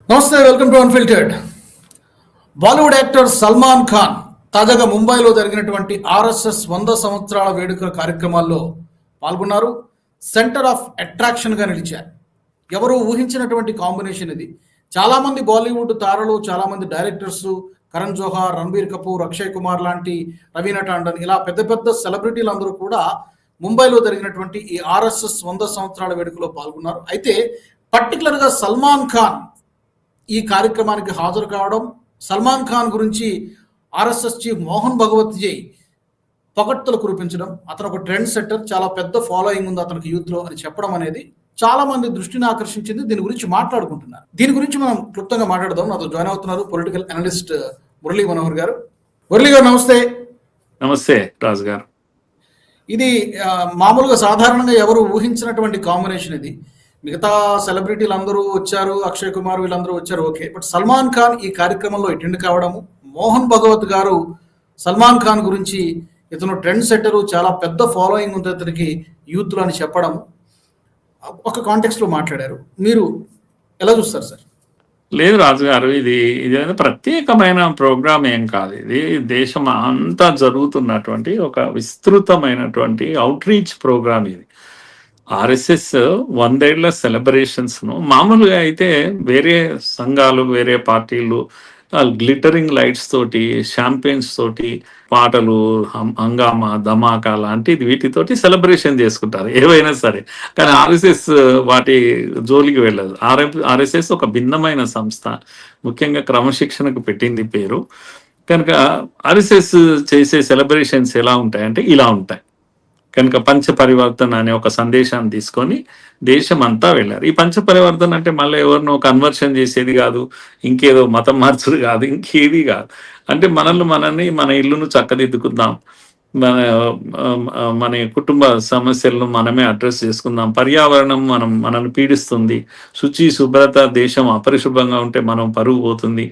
నమస్తే, welcome to unfiltered. Bollywood actor Salman Khan తాజాగా ముంబైలో జరిగినటువంటి ఆర్ఎస్ఎస్ 100 సంవత్సరాల వేడుక కార్యక్రమాల్లో పాల్గొన్నారు. సెంటర్ ఆఫ్ అట్రాక్షన్గా నిలిచారు. ఎవరు ఊహించినటువంటి కాంబినేషన్ ఇది. చాలామంది బాలీవుడ్ తారలు, చాలామంది డైరెక్టర్స్, కరణ్ జోహార్, రణబీర్ కపూర్, అక్షయ్ కుమార్ లాంటి, రవీనా టాండన్, ఇలా పెద్ద పెద్ద సెలబ్రిటీలు అందరూ కూడా ముంబైలో జరిగినటువంటి ఈ ఆర్ఎస్ఎస్ 100 సంవత్సరాల వేడుకలో పాల్గొన్నారు. అయితే పర్టికులర్గా సల్మాన్ ఖాన్ ఈ కార్యక్రమానికి హాజరు కావడం, సల్మాన్ ఖాన్ గురించి ఆర్ఎస్ఎస్ చీఫ్ మోహన్ భగవత్జీ పొగడ్తలు కురిపించడం, అతను ఒక ట్రెండ్ సెట్టర్, చాలా పెద్ద ఫాలోయింగ్ ఉంది అతనికి యూత్లో అని చెప్పడం అనేది చాలా మంది దృష్టిని ఆకర్షించింది. దీని గురించి మాట్లాడుకుంటున్నారు. దీని గురించి మనం క్లుప్తంగా మాట్లాడదాం. నాతో జాయిన్ అవుతున్నారు పొలిటికల్ అనలిస్ట్ మురళీ మనోహర్ గారు. మురళీ గారు నమస్తే. నమస్తే రాజు గారు. ఇది మామూలుగా సాధారణంగా ఎవరు ఊహించినటువంటి కాంబినేషన్ ఇది. మిగతా సెలబ్రిటీలు అందరూ వచ్చారు, అక్షయ్ కుమార్ వీళ్ళందరూ వచ్చారు, ఓకే. బట్ సల్మాన్ ఖాన్ ఈ కార్యక్రమంలో అటెండ్ కావడము, మోహన్ భగవత్ గారు సల్మాన్ ఖాన్ గురించి ఇతను ట్రెండ్ సెట్టరు, చాలా పెద్ద ఫాలోయింగ్ ఉంది అతనికి యూత్లో అని చెప్పడం ఒక కాంటెక్స్ట్లో మాట్లాడారు. మీరు ఎలా చూస్తారు సార్? లేదు రాజు గారు, ఇది ప్రత్యేకమైన ప్రోగ్రామ్ ఏం కాదు. ఇది దేశం అంతా జరుగుతున్నటువంటి ఒక విస్తృతమైనటువంటి అవుట్ రీచ్ ప్రోగ్రామ్ ఇది. ఆర్ఎస్ఎస్ 100 ఏళ్ల సెలబ్రేషన్స్ ను మామూలుగా అయితే వేరే సంఘాలు, వేరే పార్టీలు గ్లిటరింగ్ లైట్స్ తోటి, షాంపెయిన్స్ తోటి, పాటలు, హంగామా, ధమాకా లాంటి వీటితోటి సెలబ్రేషన్ చేసుకుంటారు ఏవైనా సరే. కానీ ఆర్ఎస్ఎస్ వాటి జోలికి వెళ్ళదు. ఆర్ఎస్ఎస్ ఒక భిన్నమైన సంస్థ, ముఖ్యంగా క్రమశిక్షణకు పెట్టింది పేరు. కనుక ఆర్ఎస్ఎస్ చేసే సెలబ్రేషన్స్ ఎలా ఉంటాయంటే ఇలా ఉంటాయి. కనుక పంచ పరివర్తన అనే ఒక సందేశాన్ని తీసుకొని దేశం అంతా వెళ్ళారు. ఈ పంచ పరివర్తన అంటే మళ్ళీ ఎవరినో కన్వర్షన్ చేసేది కాదు, ఇంకేదో మతం మార్చుడు కాదు, ఇంకేది కాదు. అంటే మనల్ని మన ఇల్లును చక్కదిద్దుకుందాం, మన కుటుంబ సమస్యలను మనమే అడ్రస్ చేసుకుందాం, పర్యావరణం మనల్ని పీడిస్తుంది, శుచి శుభ్రత, దేశం అపరిశుభ్రంగా ఉంటే మనం పరుగు పోతుంది.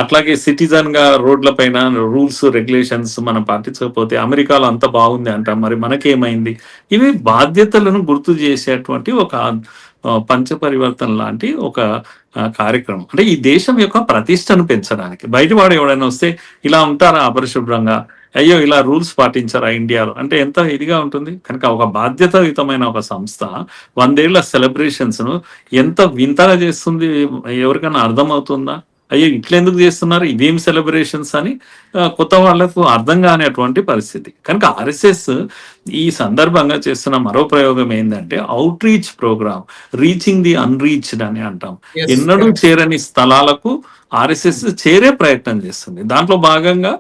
అట్లాగే సిటిజన్ గా రోడ్ల పైన రూల్స్ రెగ్యులేషన్స్ మనం పాటించకపోతే అమెరికాలో అంత బాగుంది అంటాం, మరి మనకేమైంది? ఇవి బాధ్యతలను గుర్తు చేసేటువంటి ఒక పంచ పరివర్తన లాంటి ఒక కార్యక్రమం. అంటే ఈ దేశం యొక్క ప్రతిష్టను పెంచడానికి. బయటవాడు ఎవడైనా వస్తే ఇలా ఉంటారా అపరిశుభ్రంగా, అయ్యో ఇలా రూల్స్ పాటించారా ఇండియాలో అంటే ఎంత ఇదిగా ఉంటుంది. కనుక ఒక బాధ్యతాయుతమైన ఒక సంస్థ 100 ఏళ్ల సెలబ్రేషన్స్ ను ఎంత వింతగా చేస్తుంది, ఎవరికైనా అర్థమవుతుందా? అయ్యో ఇట్లెందుకు చేస్తున్నారు, ఇదేం సెలబ్రేషన్స్ అని కొత్త వాళ్లకు అర్థం కానిటువంటి పరిస్థితి. కనుక ఆర్ఎస్ఎస్ ఈ సందర్భంగా చేస్తున్న మరో ప్రయోగం ఏంటంటే out reach programme, reaching the unreached అని అంటాం. ఎన్నడూ చేరని స్థలాలకు ఆర్ఎస్ఎస్ చేరే ప్రయత్నం చేస్తుంది. దాంట్లో భాగంగా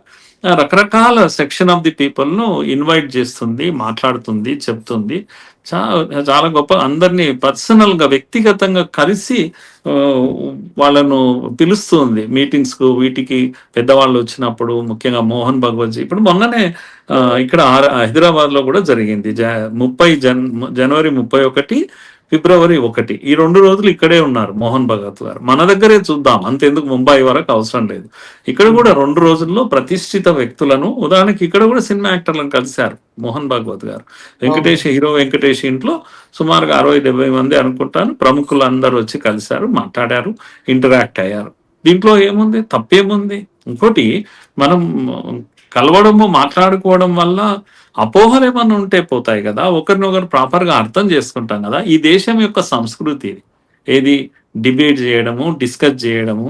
రకరకాల సెక్షన్ ఆఫ్ ది పీపుల్ ను ఇన్వైట్ చేస్తుంది, మాట్లాడుతుంది, చెప్తుంది. చాలా గొప్ప, అందరినీ పర్సనల్ గా వ్యక్తిగతంగా కలిసి వాళ్ళను పిలుస్తుంది మీటింగ్స్ కు. వీటికి పెద్దవాళ్ళు వచ్చినప్పుడు, ముఖ్యంగా మోహన్ భగవత్ ఇప్పుడు మొన్ననే ఇక్కడ హైదరాబాద్ లో కూడా జరిగింది. జనవరి 31, ఫిబ్రవరి 1 ఈ 2 రోజులు ఇక్కడే ఉన్నారు మోహన్ భగవత్ గారు. మన దగ్గరే చూద్దాం, అంతెందుకు ముంబై వరకు అవసరం లేదు. ఇక్కడ కూడా 2 రోజుల్లో ప్రతిష్ఠిత వ్యక్తులను, ఉదాహరణకి ఇక్కడ కూడా సినిమా యాక్టర్లను కలిశారు మోహన్ భగవత్ గారు. హీరో వెంకటేష్ ఇంట్లో సుమారుగా 60-70 మంది అనుకుంటాను ప్రముఖులు అందరూ వచ్చి కలిశారు, మాట్లాడారు, ఇంటరాక్ట్ అయ్యారు. దీంట్లో ఏముంది, తప్పేముంది? ఇంకోటి, మనం కలవడము, మాట్లాడుకోవడం వల్ల అపోహలు ఏమన్నా ఉంటే పోతాయి కదా, ఒకరినొకరు ప్రాపర్గా అర్థం చేసుకుంటాం కదా. ఈ దేశం యొక్క సంస్కృతి ఏది, డిబేట్ చేయడము, డిస్కస్ చేయడము,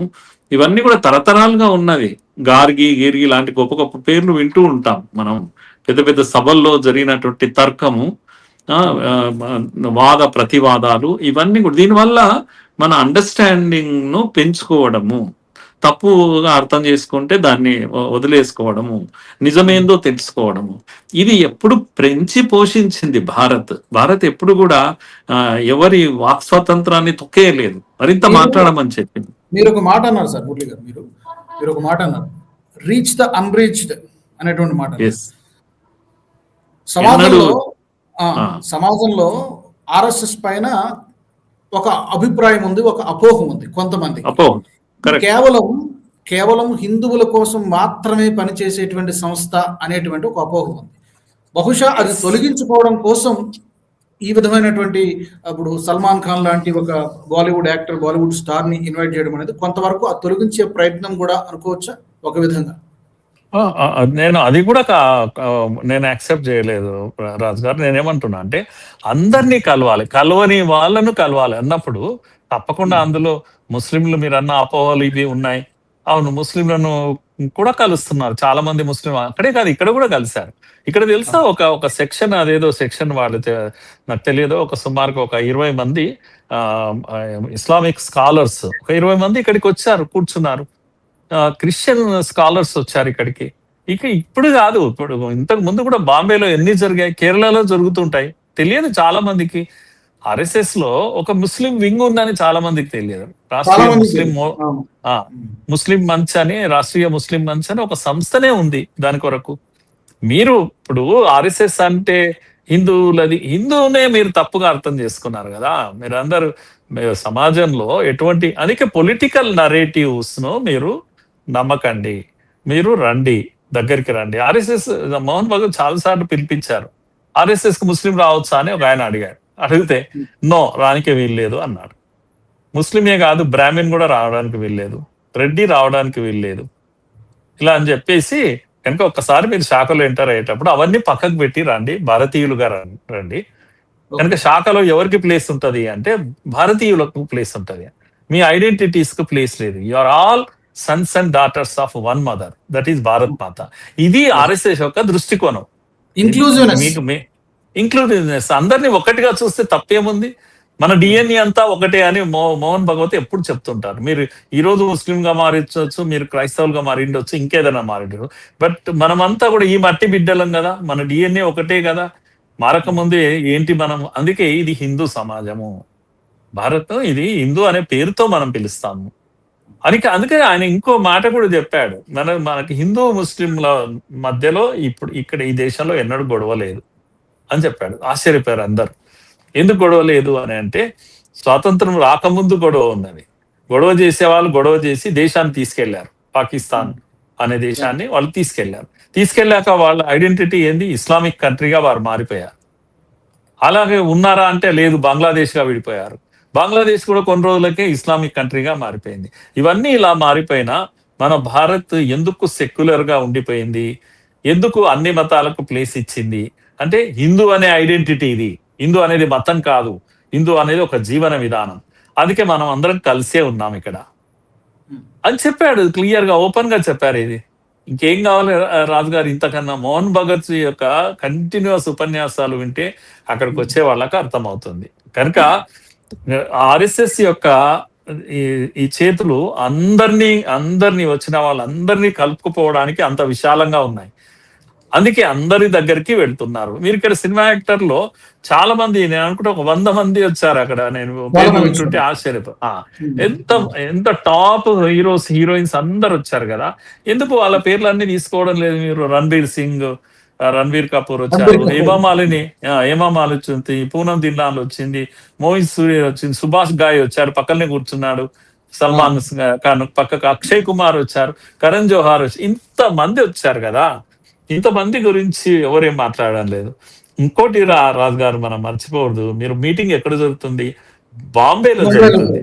ఇవన్నీ కూడా తరతరాలుగా ఉన్నది. గిర్గి లాంటి గొప్ప గొప్ప పేర్లు వింటూ ఉంటాం మనం. పెద్ద పెద్ద సభల్లో జరిగినటువంటి తర్కము, వాద ప్రతివాదాలు, ఇవన్నీ కూడా దీనివల్ల మన అండర్స్టాండింగ్ ను పెంచుకోవడము, తప్పుగా అర్థం చేసుకుంటే దాన్ని వదిలేసుకోవడము, నిజమేందో తెలుసుకోవడము, ఇది ఎప్పుడు పెంచి పోషించింది భారత్ ఎప్పుడు కూడా ఎవరి వాక్ స్వాతంత్రాన్ని తొక్కేయలేదు, మరింత మాట్లాడమని చెప్పింది. మీరు ఒక మాట అన్నారు సార్ మురళి గారు, మీరు ఒక మాట అన్నారు, రీచ్ ద అన్రీచ్డ్ అనేటువంటి మాట. సమాజంలో ఆర్ఎస్ఎస్ పైన ఒక అభిప్రాయం ఉంది, ఒక అపోహ ఉంది కొంతమంది. కేవలం హిందువుల కోసం మాత్రమే పనిచేసేటువంటి సంస్థ అనేటువంటి ఒక అపోహ ఉంది. బహుశా అది తొలగించుకోవడం కోసం ఈ విధమైనటువంటి ఇప్పుడు సల్మాన్ ఖాన్ లాంటి ఒక బాలీవుడ్ యాక్టర్, బాలీవుడ్ స్టార్ ని ఇన్వైట్ చేయడం అనేది కొంతవరకు ఆ తొలగించే ప్రయత్నం కూడా అనుకోవచ్చా ఒక విధంగా? నేను అది కూడా నేను యాక్సెప్ట్ చేయలేదు రాజు గారు. నేనేమంటున్నా అంటే అందరినీ కలవాలి, కలవని వాళ్ళను కలవాలి అన్నప్పుడు తప్పకుండా అందులో ముస్లింలు మీరు అన్న అపోహలు ఇవి ఉన్నాయి. అవును, ముస్లింలను కూడా కలుస్తున్నారు చాలా మంది. ముస్లిం అక్కడే కాదు ఇక్కడ కూడా కలిశారు. ఇక్కడ తెలుసా ఒక సెక్షన్, అదేదో సెక్షన్ వాళ్ళు నాకు తెలియదు, ఒక సుమారుగా ఒక 20 మంది ఇస్లామిక్ స్కాలర్స్, ఒక 20 మంది ఇక్కడికి వచ్చారు, కూర్చున్నారు. క్రిస్టియన్ స్కాలర్స్ వచ్చారు ఇక్కడికి. ఇప్పుడు కాదు, ఇప్పుడు ఇంతకు ముందు కూడా బాంబేలో ఎన్ని జరిగాయి, కేరళలో జరుగుతుంటాయి. తెలియదు చాలా మందికి. ఆర్ఎస్ఎస్ లో ఒక ముస్లిం వింగ్ ఉందని చాలా మందికి తెలియదు. రాష్ట్రీయ ముస్లిం మంచ్ అని, రాష్ట్రీయ ముస్లిం మంచ్ అని ఒక సంస్థనే ఉంది దాని కొరకు. మీరు ఇప్పుడు ఆర్ఎస్ఎస్ అంటే హిందువునే మీరు తప్పుగా అర్థం చేసుకున్నారు కదా. మీరందరూ సమాజంలో ఎటువంటి అనేక పొలిటికల్ నరేటివ్స్ ను మీరు నమ్మకండి, మీరు రండి, దగ్గరికి రండి. ఆర్ఎస్ఎస్ మోహన్ భగవత్ చాలా సార్లు పిలిపించారు. ఆర్ఎస్ఎస్ కు ముస్లిం రావచ్చా అని ఒక ఆయన అడిగారు. అడిగితే నో, రానికి వీల్లేదు అన్నాడు. ముస్లిమే కాదు, బ్రాహ్మణ్ కూడా రావడానికి వీల్లేదు, రెడ్డి రావడానికి వీల్లేదు, ఇలా అని చెప్పేసి కనుక ఒక్కసారి మీరు శాఖలో ఎంటర్ అయ్యేటప్పుడు అవన్నీ పక్కకు పెట్టి రండి, భారతీయులుగా రండి. కనుక శాఖలో ఎవరికి ప్లేస్ ఉంటది అంటే భారతీయులకు ప్లేస్ ఉంటది. మీ ఐడెంటిటీస్ కు ప్లేస్ లేదు. You are all sons and daughters of one mother, that is Bharat Mata. ఇది ఆర్ఎస్ఎస్ యొక్క దృష్టికోణం. ఇంక్లూజివ్నెస్, అందరినీ ఒకటిగా చూస్తే తప్పేముంది? మన డిఎన్ఏ అంతా ఒకటే అని మోహన్ భగవత్ ఎప్పుడు చెప్తుంటారు. మీరు ఈ రోజు ముస్లిం గా మారించవచ్చు, మీరు క్రైస్తవులుగా మారిండొచ్చు, ఇంకేదైనా మారిండు, బట్ మనమంతా కూడా ఈ మట్టి బిడ్డలం కదా, మన డిఎన్ఏ ఒకటే కదా. మారక ముందు ఏంటి మనం? అందుకే ఇది హిందూ సమాజము, భారత్ ఇది హిందూ అనే పేరుతో మనం పిలుస్తాము. అందుకే ఆయన ఇంకో మాట కూడా చెప్పాడు, మనకి హిందూ ముస్లింల మధ్యలో ఇప్పుడు ఇక్కడ ఈ దేశంలో ఎన్నడూ గొడవ లేదు అని చెప్పాడు. ఆశ్చర్యపోయారు అందరు. ఎందుకు గొడవ లేదు అని అంటే, స్వాతంత్రం రాకముందు గొడవ ఉన్నది. గొడవ చేసే వాళ్ళు గొడవ చేసి దేశాన్ని తీసుకెళ్లారు, పాకిస్తాన్ అనే దేశాన్ని వాళ్ళు తీసుకెళ్లాక వాళ్ళ ఐడెంటిటీ ఏంది? ఇస్లామిక్ కంట్రీగా వారు మారిపోయారు. అలాగే ఉన్నారా అంటే లేదు, బంగ్లాదేశ్ గా విడిపోయారు. బంగ్లాదేశ్ కూడా కొన్ని రోజులకే ఇస్లామిక్ కంట్రీగా మారిపోయింది. ఇవన్నీ ఇలా మారిపోయినా మన భారత్ ఎందుకు సెక్యులర్ గా ఉండిపోయింది? ఎందుకు అన్ని మతాలకు ప్లేస్ ఇచ్చింది అంటే, హిందూ అనే ఐడెంటిటీ ఇది. హిందూ అనేది మతం కాదు, హిందూ అనేది ఒక జీవన విధానం. అందుకే మనం అందరం కలిసే ఉన్నాం ఇక్కడ అని చెప్పాడు. క్లియర్ గా, ఓపెన్ గా చెప్పారు. ఇది ఇంకేం కావాలి రాజు గారు ఇంతకన్నా? మోహన్ భగత్ యొక్క కంటిన్యూస్ ఉపన్యాసాలు వింటే అక్కడికి వచ్చే వాళ్ళకి అర్థమవుతుంది. కనుక ఆర్ఎస్ఎస్ యొక్క ఈ చేతులు అందరినీ వచ్చిన వాళ్ళందరినీ కలుపుకుపోవడానికి అంత విశాలంగా ఉన్నాయి. అందుకే అందరి దగ్గరికి వెళ్తున్నారు. మీరు ఇక్కడ సినిమా యాక్టర్ లో చాలా మంది, నేను అనుకుంటే ఒక 100 మంది వచ్చారు అక్కడ. నేను వింటుంటే ఎంత టాప్ హీరోస్, హీరోయిన్స్ అందరు వచ్చారు కదా. ఎందుకు వాళ్ళ పేర్లన్నీ తీసుకోవడం లేదు మీరు? రణబీర్ కపూర్ వచ్చారు, హేమామాలిని వచ్చింది, పూనం దిల్లాన్ వచ్చింది, మోహిత్ సూర్య వచ్చింది, సుభాష్ గాయ్ వచ్చారు, పక్కనే కూర్చున్నాడు. సల్మాన్ ఖాన్ పక్కకు అక్షయ్ కుమార్ వచ్చారు, కరణ్ జోహార్ వచ్చి, ఇంతమంది వచ్చారు కదా. ఇంతమంది గురించి ఎవరేం మాట్లాడడం లేదు. ఇంకోటి రాజు గారు మనం మర్చిపోకూడదు, మీరు మీటింగ్ ఎక్కడ జరుగుతుంది? బాంబేలో జరుగుతుంది.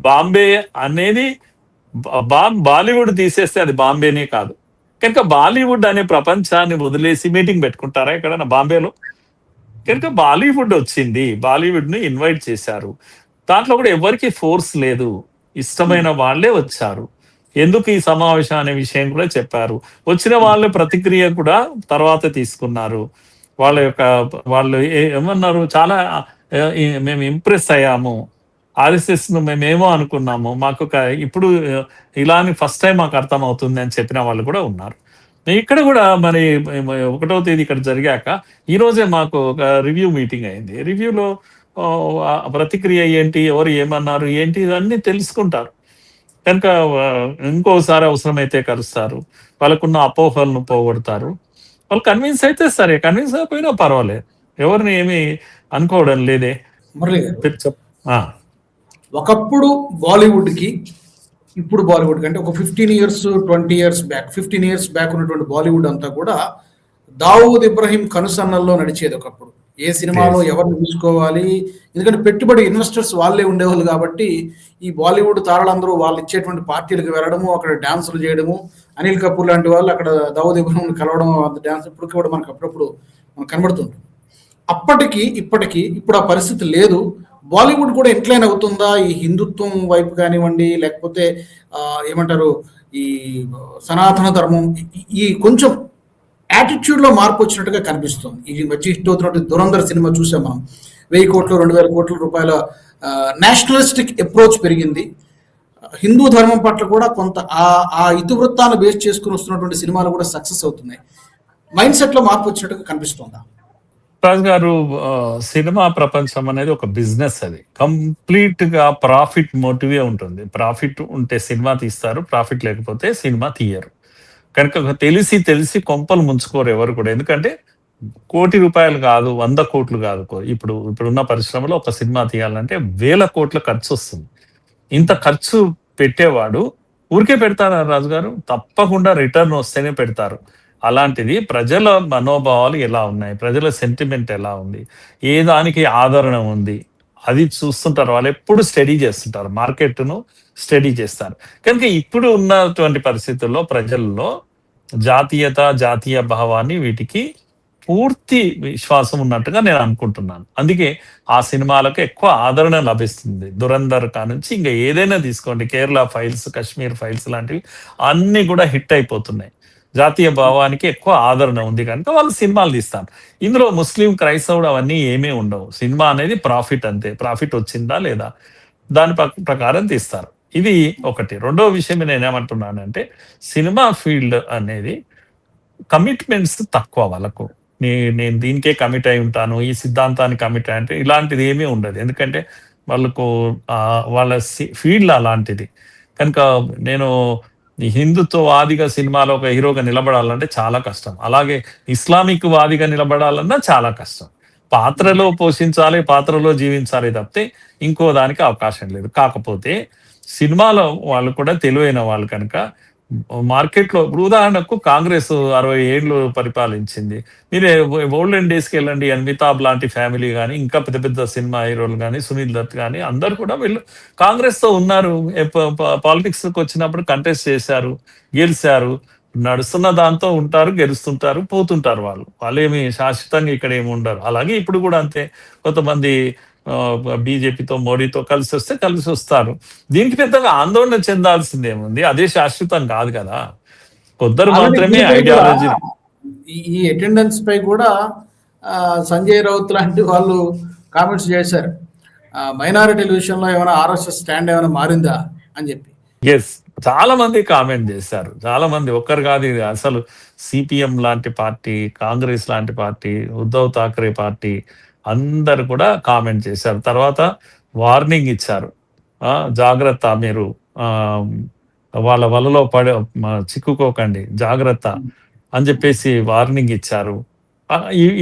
బాంబే అనేది బాలీవుడ్ తీసేస్తే అది బాంబేనే కాదు. కనుక బాలీవుడ్ అనే ప్రపంచాన్ని వదిలేసి మీటింగ్ పెట్టుకుంటారా ఎక్కడన్నా బాంబేలో? కనుక బాలీవుడ్ వచ్చింది, బాలీవుడ్ ని ఇన్వైట్ చేశారు. దాంట్లో కూడా ఎవరికి ఫోర్స్ లేదు, ఇష్టమైన వాళ్ళే వచ్చారు. ఎందుకు ఈ సమావేశం అనే విషయం కూడా చెప్పారు. వచ్చిన వాళ్ళ ప్రతిక్రియ కూడా తర్వాత తీసుకున్నారు. వాళ్ళు ఏమన్నారు? చాలా మేము ఇంప్రెస్ అయ్యాము, ఆర్ఎస్ఎస్ ను మేమేమో అనుకున్నాము, మాకు ఇప్పుడు ఇలాని ఫస్ట్ టైం మాకు అర్థం అవుతుంది అని చెప్పిన వాళ్ళు కూడా ఉన్నారు. ఇక్కడ కూడా మరి 1వ తేదీ ఇక్కడ జరిగాక ఈ రోజే మాకు ఒక రివ్యూ మీటింగ్ అయింది. రివ్యూలో ప్రతిక్రియ ఏంటి, ఎవరు ఏమన్నారు ఏంటి, ఇవన్నీ తెలుసుకుంటారు. కనుక ఇంకోసారి అవసరమైతే కలుస్తారు, వాళ్ళకున్న అపోహలను పోగొడతారు. వాళ్ళు కన్విన్స్ అయితే సరే, కన్విన్స్ అయిపోయినా పర్వాలేదు, ఎవరిని ఏమి అనుకోవడం లేదే. ఒకప్పుడు బాలీవుడ్ కి ఇప్పుడు బాలీవుడ్ అంటే ఒక 15 years 20 years back, 15 years back ఉన్నటువంటి బాలీవుడ్ అంతా కూడా దావూద్ ఇబ్రహీం కనుసన్నల్లో నడిచేది ఒకప్పుడు. ఏ సినిమాలో ఎవరిని తీసుకోవాలి, ఎందుకంటే పెట్టుబడి ఇన్వెస్టర్స్ వాళ్ళే ఉండేవాళ్ళు కాబట్టి ఈ బాలీవుడ్ తారలందరూ వాళ్ళు ఇచ్చేటువంటి పార్టీలకు వెళ్ళడము, అక్కడ డాన్సులు చేయడము, అనిల్ కపూర్ లాంటి వాళ్ళు అక్కడ దావుద్ ఇబ్రహీం కలవడం, డాన్స్ ఇప్పటికి కూడా మనకు అప్పుడప్పుడు మనకు కనబడుతుంది. అప్పటికి ఇప్పటికి ఇప్పుడు ఆ పరిస్థితి లేదు. బాలీవుడ్ కూడా ఇంక్లైన్ అవుతుందా ఈ హిందుత్వం వైపు కానివ్వండి, లేకపోతే ఏమంటారు ఈ సనాతన ధర్మం, ఈ కొంచెం యాటిట్యూడ్ లో మార్పు వచ్చినట్టుగా కనిపిస్తుంది. ఈ మధ్య హిట్ అవుతున్నట్టు దురంధర్ సినిమా చూసాం మనం. 1000 కోట్లు 2000 కోట్ల రూపాయల నేషనలిస్టిక్ అప్రోచ్ పెరిగింది. హిందూ ధర్మం పట్ల కూడా కొంత ఆ ఇతివృత్తాన్ని బేస్ చేసుకుని వస్తున్నటువంటి సినిమాలు కూడా సక్సెస్ అవుతున్నాయి. మైండ్ సెట్ లో మార్పు వచ్చినట్టుగా కనిపిస్తుందా? రాజు గారు, సినిమా ప్రపంచం అనేది ఒక బిజినెస్. అది కంప్లీట్ గా ప్రాఫిట్ మోటివే ఉంటుంది. ప్రాఫిట్ ఉంటే సినిమా తీస్తారు, ప్రాఫిట్ లేకపోతే సినిమా తీయరు. కనుక తెలిసి కొంపలు ముంచుకోరు ఎవరు కూడా. ఎందుకంటే ₹1,00,00,000 కాదు, 100 కోట్లు కాదు. ఇప్పుడున్న పరిశ్రమలో ఒక సినిమా తీయాలంటే 1000 కోట్ల ఖర్చు వస్తుంది. ఇంత ఖర్చు పెట్టేవాడు ఊరికే పెడతారా రాజుగారు? తప్పకుండా రిటర్న్ వస్తేనే పెడతారు. అలాంటిది ప్రజల మనోభావాలు ఎలా ఉన్నాయి, ప్రజల సెంటిమెంట్ ఎలా ఉంది, ఏ దానికి ఆదరణ ఉంది, అది చూస్తుంటారు. వాళ్ళు ఎప్పుడు స్టడీ చేస్తుంటారు, మార్కెట్ను స్టడీ చేస్తారు. కనుక ఇప్పుడు ఉన్నటువంటి పరిస్థితుల్లో ప్రజల్లో జాతీయ భావాన్ని వీటికి పూర్తి విశ్వాసం ఉన్నట్టుగా నేను అనుకుంటున్నాను. అందుకే ఆ సినిమాలకు ఎక్కువ ఆదరణ లభిస్తుంది. దురంధర్ కానుంచి ఇంకా ఏదైనా తీసుకోండి, కేరళ ఫైల్స్, కాశ్మీర్ ఫైల్స్ లాంటివి అన్ని కూడా హిట్ అయిపోతున్నాయి. జాతీయ భావానికి ఎక్కువ ఆదరణ ఉంది కనుక వాళ్ళు సినిమాలు తీస్తారు. ఇందులో ముస్లిం, క్రైస్తవుడు అవన్నీ ఏమీ ఉండవు. సినిమా అనేది ప్రాఫిట్ అంతే. ప్రాఫిట్ వచ్చిందా లేదా దాని ప్రకారం తీస్తారు. ఇది ఒకటి. రెండో విషయం నేనేమంటున్నానంటే, సినిమా ఫీల్డ్ అనేది కమిట్మెంట్స్ తక్కువ వాళ్ళకు. నేను దీనికే కమిట్ అయి ఉంటాను, ఈ సిద్ధాంతానికి కమిట్ అయి అంటే ఇలాంటిది ఏమీ ఉండదు. ఎందుకంటే వాళ్ళకు వాళ్ళ ఫీల్డ్ అలాంటిది. కనుక నేను హిందుత్వవాదిగా సినిమాలో ఒక హీరోగా నిలబడాలంటే చాలా కష్టం. అలాగే ఇస్లామిక్ వాదిగా నిలబడాలన్నా చాలా కష్టం. పాత్రలో పోషించాలి, పాత్రలో జీవించాలి తప్పితే ఇంకో దానికి అవకాశం లేదు. కాకపోతే సినిమాలో వాళ్ళు కూడా తెలివైన వాళ్ళు కనుక మార్కెట్లో, ఇప్పుడు ఉదాహరణకు కాంగ్రెస్ 60 ఏళ్ళు పరిపాలించింది. మీరే ఓల్డెన్ డేస్కి వెళ్ళండి, అమితాబ్ లాంటి ఫ్యామిలీ కానీ, ఇంకా పెద్ద పెద్ద సినిమా హీరోలు కానీ, సునీల్ దత్ కానీ అందరు కూడా వీళ్ళు కాంగ్రెస్ తో ఉన్నారు. పాలిటిక్స్ వచ్చినప్పుడు కంటెస్ట్ చేశారు, గెలిచారు. నడుస్తున్న దాంతో ఉంటారు, గెలుస్తుంటారు, పోతుంటారు. వాళ్ళేమి శాశ్వతంగా ఇక్కడ ఏమి ఉండరు. అలాగే ఇప్పుడు కూడా అంతే. కొంతమంది బీజేపీతో, మోడీతో కలిసి వస్తారు. దీనికి పెద్దగా ఆందోళన చెందాల్సిందేముంది? అదే శాశ్వతం కాదు కదా. కొందరు మాత్రమే ఐడియాలజీ. ఈ అటెండెన్స్ పై కూడా సంజయ్ రౌత్ లాంటి వాళ్ళు కామెంట్స్ చేశారు, మైనారిటీల విషయంలో ఏమైనా ఆర్ఎస్ఎస్ స్టాండ్ ఏమైనా మారిందా అని చెప్పి. ఎస్, చాలా మంది కామెంట్ చేశారు. చాలా మంది, ఒక్కరు కాదు. ఇది అసలు సిపిఎం లాంటి పార్టీ, కాంగ్రెస్ లాంటి పార్టీ, ఉద్ధవ్ ఠాక్రే పార్టీ అందరు కూడా కామెంట్ చేశారు. తర్వాత వార్నింగ్ ఇచ్చారు, జాగ్రత్త, మీరు వాళ్ళ వలలో చిక్కుకోకండి, జాగ్రత్త అని చెప్పేసి వార్నింగ్ ఇచ్చారు.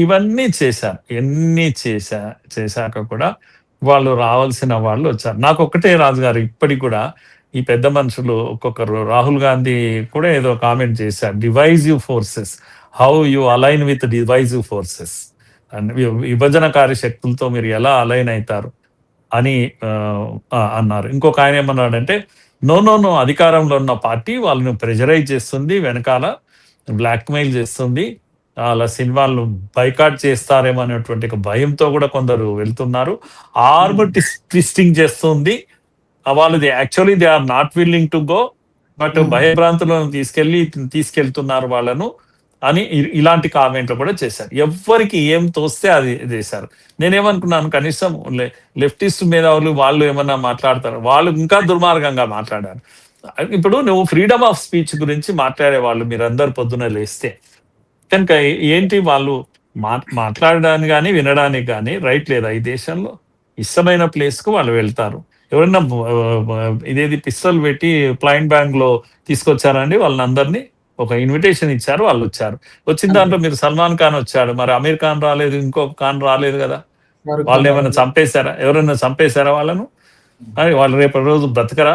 ఇవన్నీ చేశారు. ఎన్ని చేశాక కూడా వాళ్ళు రావాల్సిన వాళ్ళు వచ్చారు. నాకు ఒక్కటే రాజుగారు, ఇప్పటికి కూడా ఈ పెద్ద మనుషులు ఒక్కొక్కరు, రాహుల్ గాంధీ కూడా ఏదో కామెంట్ చేశారు, divisive forces, how you align with divisive forces, విభజనకారి శక్తులతో మీరు ఎలా అలైన్ అవుతారు అని అన్నారు. ఇంకొక ఆయన ఏమన్నాడంటే, నో అధికారంలో ఉన్న పార్టీ వాళ్ళని ప్రెజరైజ్ చేస్తుంది, వెనకాల బ్లాక్మెయిల్ చేస్తుంది, అలా సినిమాలు బైకాట్ చేస్తారేమో అనేటువంటి ఒక భయంతో కూడా కొందరు వెళ్తున్నారు, ఆర్మ్ ట్విస్టింగ్ చేస్తుంది వాళ్ళది. Actually they are not willing to go, but భయభ్రాంతులను తీసుకెళ్తున్నారు వాళ్ళను అని ఇలాంటి కామెంట్లు కూడా చేశారు. ఎవరికి ఏం తోస్తే అది చేశారు. నేనేమనుకున్నాను, కనీసం లెఫ్టిస్ట్ మీద వాళ్ళు ఏమన్నా మాట్లాడతారు, వాళ్ళు ఇంకా దుర్మార్గంగా మాట్లాడారు. ఇప్పుడు నువ్వు ఫ్రీడమ్ ఆఫ్ స్పీచ్ గురించి మాట్లాడే వాళ్ళు మీరందరు పొద్దున లేస్తే కనుక ఏంటి, వాళ్ళు మాట్లాడడానికి కానీ వినడానికి కానీ రైట్ లేదా ఈ దేశంలో? ఇష్టమైన ప్లేస్ కు వాళ్ళు వెళ్తారు. ఎవరైనా ఇదేది పిస్టల్ పెట్టి ప్లైన్ బ్యాంక్ లో తీసుకొచ్చారండి వాళ్ళని అందరినీ, ఒక ఇన్విటేషన్ ఇచ్చారు, వాళ్ళు వచ్చారు. వచ్చిన దాంట్లో మీరు సల్మాన్ ఖాన్ వచ్చాడు, మరి అమీర్ ఖాన్ రాలేదు, ఇంకొక ఖాన్ రాలేదు కదా. వాళ్ళు ఏమైనా చంపేశారా? ఎవరైనా చంపేశారా వాళ్ళను? వాళ్ళు రేపటి రోజు బ్రతకరా?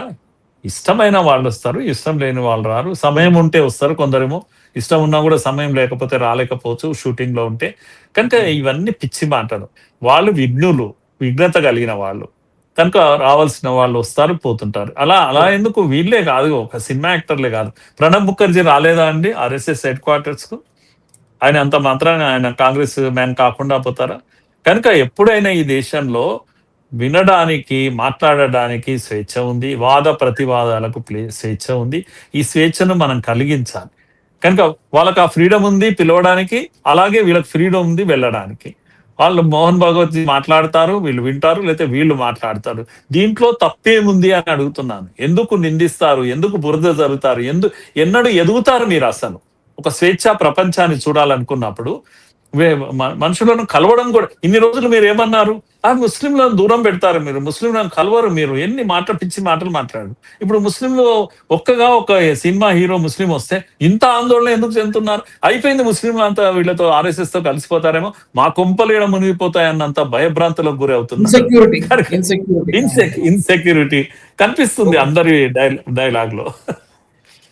ఇష్టమైన వాళ్ళు వస్తారు, ఇష్టం లేని వాళ్ళు రారు. సమయం ఉంటే వస్తారు, కొందరేమో ఇష్టం ఉన్నా కూడా సమయం లేకపోతే రాలేకపోవచ్చు షూటింగ్ లో ఉంటే. కనుక ఇవన్నీ పిచ్చి మాటలు. వాళ్ళు విఘ్నత కలిగిన వాళ్ళు కనుక రావాల్సిన వాళ్ళు వస్తారు, పోతుంటారు. అలా ఎందుకు వీళ్ళే కాదు, ఒక సినిమా యాక్టర్లే కాదు. ప్రణబ్ ముఖర్జీ రాలేదా అండి ఆర్ఎస్ఎస్ హెడ్ క్వార్టర్స్ కు? ఆయన అంత మాత్రాన ఆయన కాంగ్రెస్ మ్యాన్ కాకుండా పోతారా? కనుక ఎప్పుడైనా ఈ దేశంలో వినడానికి, మాట్లాడడానికి స్వేచ్ఛ ఉంది, వాద ప్రతివాదాలకు స్వేచ్ఛ ఉంది. ఈ స్వేచ్ఛను మనం కలిగించాలి. కనుక వాళ్ళకి ఆ ఫ్రీడమ్ ఉంది పిలవడానికి, అలాగే వీళ్ళకి ఫ్రీడమ్ ఉంది వెళ్ళడానికి. వాళ్ళు మోహన్ భగవత్ మాట్లాడతారు, వీళ్ళు వింటారు, లేకపోతే వీళ్ళు మాట్లాడతారు. దీంట్లో తప్పేముంది అని అడుగుతున్నాను. ఎందుకు నిందిస్తారు, ఎందుకు బురద జరుగుతారు, ఎన్నడూ ఎదుగుతారు మీరు? అసలు ఒక స్వేచ్ఛ ప్రపంచాన్ని చూడాలనుకున్నప్పుడు మనుషులను కలవడం కూడా, ఇన్ని రోజులు మీరు ఏమన్నారు, ముస్లింలను దూరం పెడతారు, మీరు ముస్లింలను కలవరు, మీరు ఎన్ని పిచ్చి మాటలు మాట్లాడారు. ఇప్పుడు ముస్లింలు ఒక సినిమా హీరో ముస్లిం వస్తే ఇంత ఆందోళన ఎందుకు చెందుతున్నారు? అయిపోయింది, ముస్లింలు అంతా వీళ్ళతో ఆర్ఎస్ఎస్ తో కలిసిపోతారేమో, మా కొంపలు మునిగిపోతాయన్నంత భయభ్రాంతులకు గురి అవుతున్నారు. ఇన్సెక్యూరిటీ కనిపిస్తుంది అందరి డైలాగ్ లో.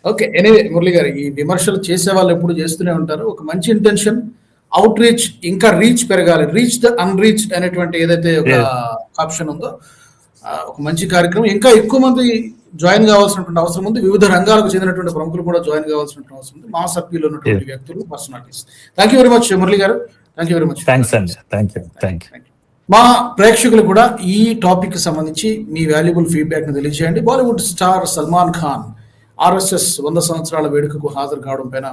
ఓకే, ఎనీవే మురళి గారు, ఈ విమర్శలు చేసే వాళ్ళు ఎప్పుడు చేస్తూనే ఉంటారు. ఒక మంచి ఇంటెన్షన్, అవుట్ రీచ్, ఇంకా రీచ్ పెరగాలి, రీచ్ ద అన్రీచ్డ్ అనేటువంటి ఏదైతే ఒక ఆప్షన్ ఉందో, ఒక మంచి కార్యక్రమం. ఇంకా ఎక్కువ మంది జాయిన్ కావాల్సినటువంటి అవసరం ఉంది. వివిధ రంగాలకు చెందినటువంటి ప్రముఖులు కూడా జాయిన్ కావాల్సినటువంటి అవసరం ఉంది, మా సభ్యులు ఉన్నటువంటి వ్యక్తులు, personalities. Thank you very much Murali గారు, thank you very much. Thanks అండి, థ్యాంక్ యూ. మా ప్రేక్షకులు కూడా ఈ టాపిక్ కి సంబంధించి మీ వాల్యుబుల్ ఫీడ్బ్యాక్ ని తెలియజేయండి. బాలీవుడ్ స్టార్ సల్మాన్ ఖాన్ ఆర్ఎస్ఎస్ 100 సంవత్సరాల వేడుకకు హాజరు కావడం పైన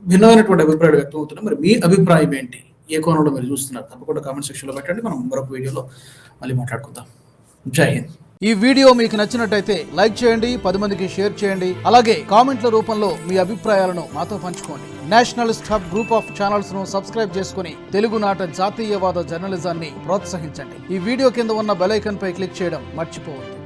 భిన్నమైనటువంటి అభిప్రాయాలు వ్యక్తం అవుతున్నాయి. మరి మీ అభిప్రాయం ఏంటి, ఏ కోణంలో మీరు చూస్తున్నారు? తప్పకుండా కామెంట్ సెక్షన్లో పెట్టండి. మనం మరొక వీడియోలో మళ్ళీ మాట్లాడుకుందాం. జై హింద్. ఈ వీడియో మీకు నచ్చినట్టయితే లైక్ చేయండి, 10 మందికి షేర్ చేయండి. అలాగే కామెంట్ల రూపంలో మీ అభిప్రాయాలను మాతో పంచుకోండి. Nationalist hub group of channels ను సబ్స్క్రైబ్ చేసుకుని తెలుగునాట జాతీయవాద జర్నలిజాన్ని ప్రోత్సహించండి. ఈ వీడియో కింద ఉన్న బెల్ ఐకాన్ పై క్లిక్ చేయడం మర్చిపోవద్దు.